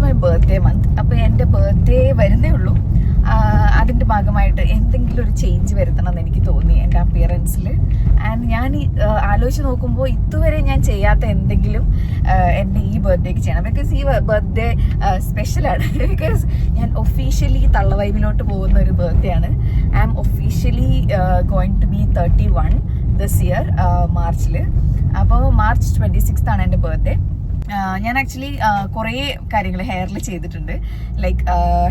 My birthday month. അപ്പോൾ എൻ്റെ birthday വരുന്നേ ഉള്ളൂ. അതിൻ്റെ ഭാഗമായിട്ട് എന്തെങ്കിലും ഒരു ചേഞ്ച് വരുത്തണം എന്ന് എനിക്ക് തോന്നി എൻ്റെ അപ്പിയറൻസിൽ. ആൻഡ് ഞാൻ ആലോചിച്ച് നോക്കുമ്പോൾ ഇതുവരെ ഞാൻ ചെയ്യാത്ത എന്തെങ്കിലും എൻ്റെ ഈ ബർത്ത്ഡേക്ക് ചെയ്യണം. ബിക്കോസ് ഈ ബർത്ത്ഡേ സ്പെഷ്യലാണ്. ബിക്കോസ് ഞാൻ ഒഫീഷ്യലി തള്ളവൈബിലോട്ട് പോകുന്ന ഒരു ബർത്ത്ഡേ ആണ്. I am officially going to be 31 this year മാർച്ചിൽ. അപ്പോൾ മാർച്ച് 26 ആണ് എൻ്റെ ബർത്ത്ഡേ. ഞാൻ ആക്ച്വലി കുറേ കാര്യങ്ങൾ ഹെയറിൽ ചെയ്തിട്ടുണ്ട്. Like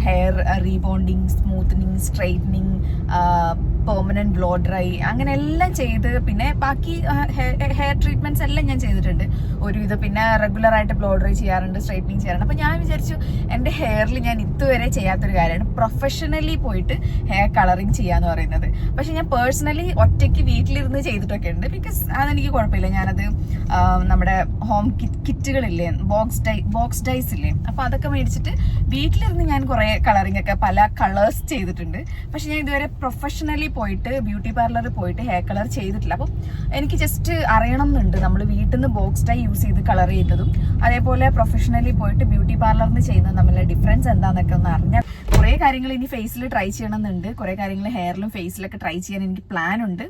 hair rebonding, smoothening, straightening, permanent blow dry, അങ്ങനെ എല്ലാം ചെയ്ത്, പിന്നെ ബാക്കി ഹെയർ ട്രീറ്റ്മെന്റ്സ് എല്ലാം ഞാൻ ചെയ്തിട്ടുണ്ട് ഒരുവിധം. പിന്നെ റെഗുലറായിട്ട് ബ്ലോ ഡ്രൈ ചെയ്യാറുണ്ട്, സ്ട്രൈറ്റനിങ് ചെയ്യാറുണ്ട്. അപ്പം ഞാൻ വിചാരിച്ചു എൻ്റെ ഹെയറിൽ ഞാൻ ഇതുവരെ ചെയ്യാത്തൊരു കാര്യമാണ് പ്രൊഫഷണലി പോയിട്ട് ഹെയർ കളറിങ് ചെയ്യാന്ന് പറയുന്നത്. പക്ഷെ ഞാൻ പേഴ്സണലി ഒറ്റയ്ക്ക് വീട്ടിലിരുന്ന് ചെയ്തിട്ടൊക്കെ ഉണ്ട്. ബിക്കോസ് അതെനിക്ക് കുഴപ്പമില്ല. ഞാനത് നമ്മുടെ ഹോം കിറ്റുകളില്ലേ, ബോക്സ് ഡൈസ് ഇല്ലേ, അപ്പൊ അതൊക്കെ മേടിച്ചിട്ട് വീട്ടിലിരുന്ന് ഞാൻ കുറെ കളറിംഗ് ഒക്കെ പല കളേഴ്സ് ചെയ്തിട്ടുണ്ട്. പക്ഷെ ഞാൻ ഇതുവരെ പ്രൊഫഷണലി പോയിട്ട് ബ്യൂട്ടി പാർലറിൽ പോയിട്ട് ഹെയർ കളർ ചെയ്തിട്ടില്ല. അപ്പം എനിക്ക് ജസ്റ്റ് അറിയണം എന്നുണ്ട് നമ്മൾ വീട്ടിൽ നിന്ന് ബോക്സ് ഡൈ യൂസ് ചെയ്ത് കളർ ചെയ്തതും അതേപോലെ പ്രൊഫഷണലി പോയിട്ട് ബ്യൂട്ടി പാർലറിൽ നിന്ന് ചെയ്യുന്നതും തമ്മിലുള്ള ഡിഫറൻസ് എന്താണെന്നൊക്കെ ഒന്ന് അറിഞ്ഞാൽ. കുറേ കാര്യങ്ങൾ ഇനി ഫേസിൽ ട്രൈ ചെയ്യണം എന്നുണ്ട്. കുറേ കാര്യങ്ങൾ ഹെയറിലും ഫേസിലൊക്കെ ട്രൈ ചെയ്യാൻ എനിക്ക് പ്ലാൻ ഉണ്ട്.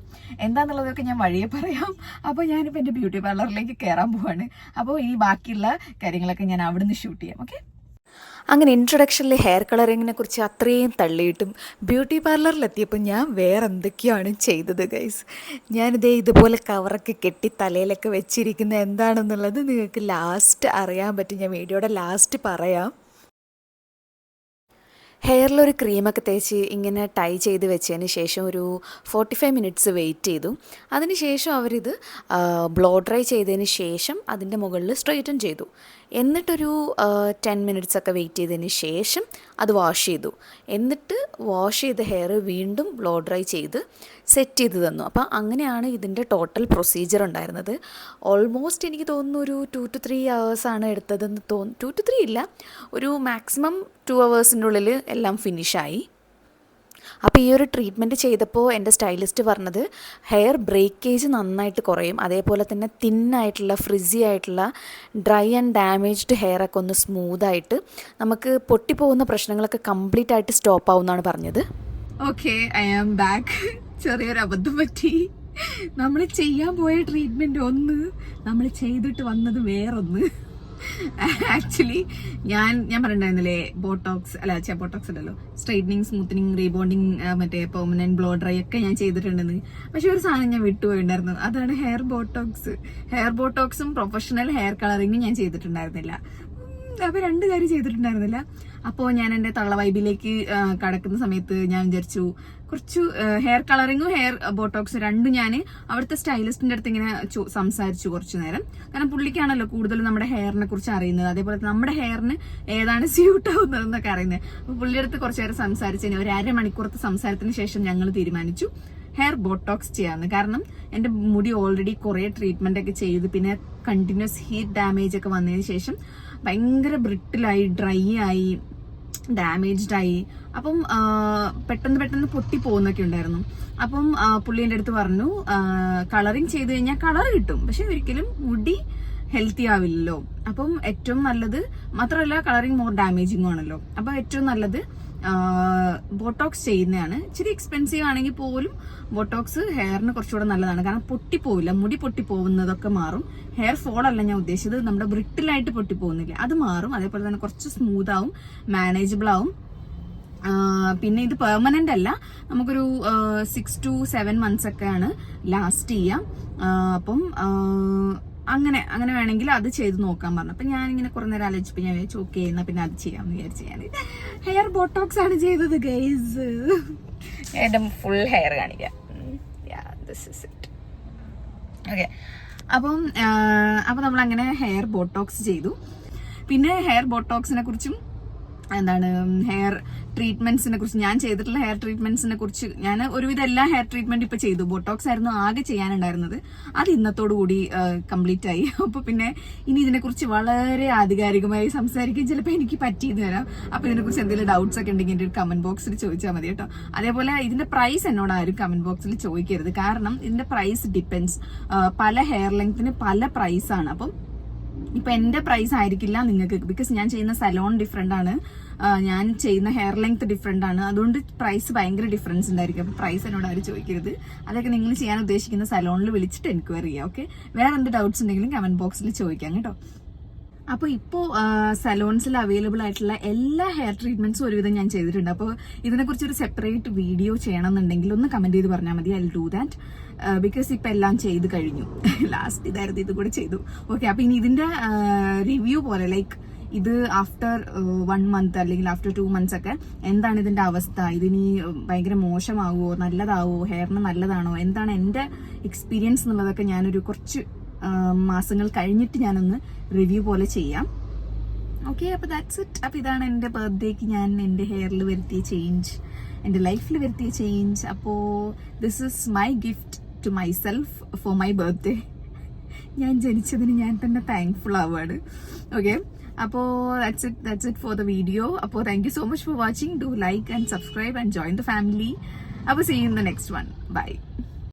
എന്താണെന്നുള്ളതൊക്കെ ഞാൻ വഴിയെ പറയാം. അപ്പോൾ ഞാനിപ്പോൾ എൻ്റെ ബ്യൂട്ടി പാർലറിലേക്ക് കയറാൻ പോവാണ്. അപ്പോൾ ഈ ബാക്കിയുള്ള കാര്യങ്ങളൊക്കെ ഞാൻ അവിടുന്ന് ഷൂട്ട് ചെയ്യാം. ഓക്കെ. അങ്ങനെ ഇൻട്രൊഡക്ഷനിൽ ഹെയർ കളറിങ്ങിനെ കുറിച്ച് അത്രയും തള്ളിയിട്ടും ബ്യൂട്ടി പാർലറിലെത്തിയപ്പോൾ ഞാൻ വേറെ എന്തൊക്കെയാണ് ചെയ്തത് ഗൈസ്. ഞാനിതേ ഇതുപോലെ കവറൊക്കെ കെട്ടി തലയിലൊക്കെ വെച്ചിരിക്കുന്നത് എന്താണെന്നുള്ളത് നിങ്ങൾക്ക് ലാസ്റ്റ് അറിയാൻ പറ്റും. ഞാൻ വീഡിയോയുടെ ലാസ്റ്റ് പറയാം. ഹെയറിലൊരു ക്രീമൊക്കെ തേച്ച് ഇങ്ങനെ ടൈ ചെയ്ത് വെച്ചതിന് ശേഷം ഒരു 45 മിനിറ്റ്സ് വെയിറ്റ് ചെയ്തു. അതിന് ശേഷം അവരിത് ബ്ലോ ഡ്രൈ ചെയ്തതിന് ശേഷം അതിൻ്റെ മുകളിൽ സ്ട്രെയിറ്റൻ ചെയ്തു. എന്നിട്ടൊരു 10 മിനിറ്റ്സ് ഒക്കെ വെയിറ്റ് ചെയ്തതിന് ശേഷം അത് വാഷ് ചെയ്തു. എന്നിട്ട് വാഷ് ചെയ്ത ഹെയർ വീണ്ടും ബ്ലോ ഡ്രൈ ചെയ്ത് സെറ്റ് ചെയ്ത് തന്നു. അപ്പോൾ അങ്ങനെയാണ് ഇതിൻ്റെ ടോട്ടൽ പ്രൊസീജിയർ ഉണ്ടായിരുന്നത്. ഓൾമോസ്റ്റ് എനിക്ക് തോന്നുന്നു ഒരു 2 to 3 hours എടുത്തതെന്ന് തോന്നുന്നു. 2 to 3 ഇല്ല, ഒരു മാക്സിമം 2 hours ഉള്ളിൽ എല്ലാം ഫിനിഷായി. അപ്പോൾ ഈ ഒരു ട്രീറ്റ്മെൻറ്റ് ചെയ്തപ്പോൾ എൻ്റെ സ്റ്റൈലിസ്റ്റ് പറഞ്ഞത് ഹെയർ ബ്രേക്കേജ് നന്നായിട്ട് കുറയും, അതേപോലെ തന്നെ തിന്നായിട്ടുള്ള ഫ്രിസി ആയിട്ടുള്ള ഡ്രൈ ആൻഡ് ഡാമേജ്ഡ് ഹെയറൊക്കെ ഒന്ന് സ്മൂത്തായിട്ട് നമുക്ക് പൊട്ടിപ്പോകുന്ന പ്രശ്നങ്ങളൊക്കെ കംപ്ലീറ്റ് ആയിട്ട് സ്റ്റോപ്പ് ആവുമെന്നാണ് പറഞ്ഞത്. Okay, I am back. ചെറിയൊരു അബദ്ധം പറ്റി. നമ്മൾ ചെയ്യാൻ പോയ ട്രീറ്റ്മെൻറ്റ് ഒന്ന്, നമ്മൾ ചെയ്തിട്ട് വന്നത് വേറൊന്ന്. ആക്ച്വലി ഞാൻ പറഞ്ഞിട്ടുണ്ടായിരുന്നില്ലേ, ബോട്ടോക്സ് അല്ലല്ലോ, സ്ട്രൈറ്റനിങ്, സ്മൂത്തനിങ്, റീബോണ്ടിങ്, മറ്റേ പെർമനന്റ് ബ്ലോ ഡ്രൈ ഒക്കെ ഞാൻ ചെയ്തിട്ടുണ്ടെന്ന്. പക്ഷെ ഒരു സാധനം ഞാൻ വിട്ടുപോയിട്ടുണ്ടായിരുന്നു. അതാണ് ഹെയർ ബോട്ടോക്സും പ്രൊഫഷണൽ ഹെയർ കളറിങ്ങും ഞാൻ ചെയ്തിട്ടുണ്ടായിരുന്നില്ല. അപ്പോൾ 2 കാര്യം ചെയ്തിട്ടുണ്ടായിരുന്നില്ല. അപ്പോൾ ഞാൻ എൻ്റെ തള്ള വൈബിലേക്ക് കടക്കുന്ന സമയത്ത് ഞാൻ വിചാരിച്ചു കുറച്ച് ഹെയർ കളറിങ്ങും ഹെയർ ബോട്ടോക്സും രണ്ടും ഞാൻ അവിടുത്തെ സ്റ്റൈലിസ്റ്റിന്റെ അടുത്ത് ഇങ്ങനെ സംസാരിച്ചു കുറച്ചു നേരം. കാരണം പുള്ളിക്കാണല്ലോ കൂടുതലും നമ്മുടെ ഹെയറിനെ കുറിച്ച് അറിയുന്നത്, അതേപോലെ നമ്മുടെ ഹെയറിന് ഏതാണ് സ്യൂട്ട് ആവുന്നതെന്നൊക്കെ അറിയുന്നത്. അപ്പോൾ പുള്ളിയുടെ അടുത്ത് കുറച്ചു നേരം സംസാരിച്ചതിന് ഒരു 1/2 മണിക്കൂറത്തെ സംസാരത്തിന് ശേഷം ഞങ്ങൾ തീരുമാനിച്ചു ഹെയർ ബോട്ടോക്സ് ചെയ്യാമെന്ന്. കാരണം എൻ്റെ മുടി ഓൾറെഡി കുറേ ട്രീറ്റ്മെന്റ് ഒക്കെ ചെയ്ത് പിന്നെ കണ്ടിന്യൂസ് ഹീറ്റ് ഡാമേജ് ഒക്കെ വന്നതിന് ശേഷം ഭയങ്കര ബ്രിട്ടിലായി, ഡ്രൈ ആയി, ഡാമേജ്ഡ് ആയി. അപ്പം പെട്ടെന്ന് പൊട്ടി പോകുന്നൊക്കെ ഉണ്ടായിരുന്നു. അപ്പം പുള്ളി എൻ്റെ അടുത്ത് പറഞ്ഞു കളറിങ് ചെയ്ത് കഴിഞ്ഞാൽ കളർ കിട്ടും, പക്ഷെ ഒരിക്കലും മുടി ഹെൽത്തി ആവില്ലല്ലോ. അപ്പം ഏറ്റവും നല്ലത്, മാത്രമല്ല കളറിങ് മോർ ഡാമേജിങ് ആണല്ലോ, അപ്പൊ ഏറ്റവും നല്ലത് ബോട്ടോക്സ് ചെയ്യുന്നതാണ്. ഇച്ചിരി എക്സ്പെൻസീവ് ആണെങ്കിൽ പോലും ബോട്ടോക്സ് ഹെയറിന് കുറച്ചുകൂടെ നല്ലതാണ്. കാരണം പൊട്ടിപ്പോവില്ല, മുടി പൊട്ടിപ്പോകുന്നതൊക്കെ മാറും. ഹെയർ ഫോൾ അല്ല ഞാൻ ഉദ്ദേശിച്ചത്, നമ്മുടെ ബ്രിട്ടിലായിട്ട് പൊട്ടിപ്പോകുന്നില്ല, അത് മാറും. അതേപോലെ തന്നെ കുറച്ച് സ്മൂത്ത് ആവും, മാനേജബിൾ ആവും. പിന്നെ ഇത് പെർമനന്റ് അല്ല, നമുക്കൊരു 6 to 7 months ഒക്കെയാണ് ലാസ്റ്റ് ചെയ്യാം. അപ്പം അങ്ങനെ വേണമെങ്കിൽ അത് ചെയ്ത് നോക്കാൻ പറഞ്ഞു. അപ്പൊ ഞാനിങ്ങനെ കുറെ നേരം ആലോചിച്ചപ്പോൾ ഞാൻ വിചാരിച്ചു ഓക്കെ എന്നാ പിന്നെ അത് ചെയ്യാമെന്ന് വിചാരിച്ചു. ഞാൻ ഹെയർ ബോട്ടോക്സ് ആണ് ചെയ്തത് ഗൈസ്. എന്റെ ഫുൾ ഹെയർ കാണിക്കാം. ഓക്കെ, അപ്പം നമ്മൾ അങ്ങനെ ഹെയർ ബോട്ടോക്സ് ചെയ്തു. പിന്നെ ഹെയർ ബോട്ടോക്സിനെ കുറിച്ചും ഹെയർ ട്രീറ്റ്മെന്റ്സിനെ കുറിച്ച്, ഞാൻ ചെയ്തിട്ടുള്ള ഹെയർ ട്രീറ്റ്മെന്റ്സിനെ കുറിച്ച് ഞാൻ ഒരുവിധം എല്ലാ ഹെയർ ട്രീറ്റ്മെന്റ് ഇപ്പൊ ചെയ്തു. ബോട്ടോക്സ് ആയിരുന്നു ആകെ ചെയ്യാനുണ്ടായിരുന്നത്, അത് ഇന്നത്തോടു കൂടി കംപ്ലീറ്റ് ആയി. അപ്പൊ പിന്നെ ഇനി ഇതിനെക്കുറിച്ച് വളരെ ആധികാരികമായി സംസാരിക്കാൻ ചിലപ്പോൾ എനിക്ക് പറ്റിയെന്ന് വരാം. അപ്പൊ ഇതിനെക്കുറിച്ച് എന്തെങ്കിലും ഡൗട്ട്സ് ഒക്കെ ഉണ്ടെങ്കിൽ എൻ്റെ ഒരു കമന്റ് ബോക്സിൽ ചോദിച്ചാൽ മതി കേട്ടോ. അതേപോലെ ഇതിന്റെ പ്രൈസ് എന്നോട് ആരും കമന്റ് ബോക്സിൽ ചോദിക്കരുത്, കാരണം ഇതിന്റെ പ്രൈസ് ഡിപ്പെൻഡ്സ്. പല ഹെയർ ലെങ്ത്തിന് പല പ്രൈസാണ്. അപ്പം ഇപ്പം എൻ്റെ പ്രൈസ് ആയിരിക്കില്ല നിങ്ങൾക്ക്, ബിക്കോസ് ഞാൻ ചെയ്യുന്ന സലോൺ ഡിഫറെൻ്റ് ആണ്, ഞാൻ ചെയ്യുന്ന ഹെയർ ലെങ്ത് ഡിഫറെൻ്റ് ആണ്. അതുകൊണ്ട് പ്രൈസ് ഭയങ്കര ഡിഫറൻസ് ഉണ്ടായിരിക്കും. അപ്പോൾ പ്രൈസ് എന്നോട് ആരും ചോദിക്കരുത്. അതൊക്കെ നിങ്ങൾ ചെയ്യാൻ ഉദ്ദേശിക്കുന്ന സലോണിൽ വിളിച്ചിട്ട് എൻക്വയറി ചെയ്യാം. ഓക്കെ, വേറെ എന്ത് ഡൗട്ട്സ് ഉണ്ടെങ്കിലും കമൻറ്റ് ബോക്സിൽ ചോദിക്കാം കേട്ടോ. അപ്പോൾ ഇപ്പോൾ സലോൺസിൽ അവൈലബിൾ ആയിട്ടുള്ള എല്ലാ ഹെയർ ട്രീറ്റ്മെന്റ്സും ഒരുവിധം ഞാൻ ചെയ്തിട്ടുണ്ട്. അപ്പോൾ ഇതിനെക്കുറിച്ച് ഒരു സെപ്പറേറ്റ് വീഡിയോ ചെയ്യണമെന്നുണ്ടെങ്കിൽ ഒന്ന് കമന്റ് ചെയ്ത് പറഞ്ഞാൽ മതി. I will do that. Because ഇപ്പം എല്ലാം ചെയ്ത് കഴിഞ്ഞു. ലാസ്റ്റ് ഇതായിരുന്നു, ഇത് കൂടെ ചെയ്തു. ഓക്കെ, അപ്പോൾ ഇനി ഇതിന്റെ റിവ്യൂ പോലെ ലൈക്ക് ഇത് ആഫ്റ്റർ 1 month അല്ലെങ്കിൽ ആഫ്റ്റർ 2 months ഒക്കെ എന്താണ് ഇതിന്റെ അവസ്ഥ, ഇതിനി ഭയങ്കര മോശമാവോ നല്ലതാവോ, ഹെയറിന് നല്ലതാണോ, എന്താണ് എൻ്റെ എക്സ്പീരിയൻസ് എന്നുള്ളതൊക്കെ ഞാനൊരു കുറച്ച് മാസങ്ങൾ കഴിഞ്ഞിട്ട് ഞാനൊന്ന് റിവ്യൂ പോലെ ചെയ്യാം. ഓക്കെ, അപ്പോൾ ദാറ്റ്സ് ഇറ്റ്. അപ്പോൾ ഇതാണ് എൻ്റെ ബർത്ത്ഡേക്ക് ഞാൻ എൻ്റെ ഹെയറിൽ വരുത്തിയ ചേഞ്ച്, എൻ്റെ ലൈഫിൽ വരുത്തിയ ചേഞ്ച്. അപ്പോൾ this is my gift to myself for my birthday. ഞാൻ ജനിച്ചതിന് ഞാൻ തന്നെ താങ്ക്ഫുൾ ആവുകയാണ്. ഓക്കെ, അപ്പോൾ that's it for the video. അപ്പോൾ thank you so much for watching. Do like and subscribe and join the family. അപ്പോൾ see you in the next one. Bye.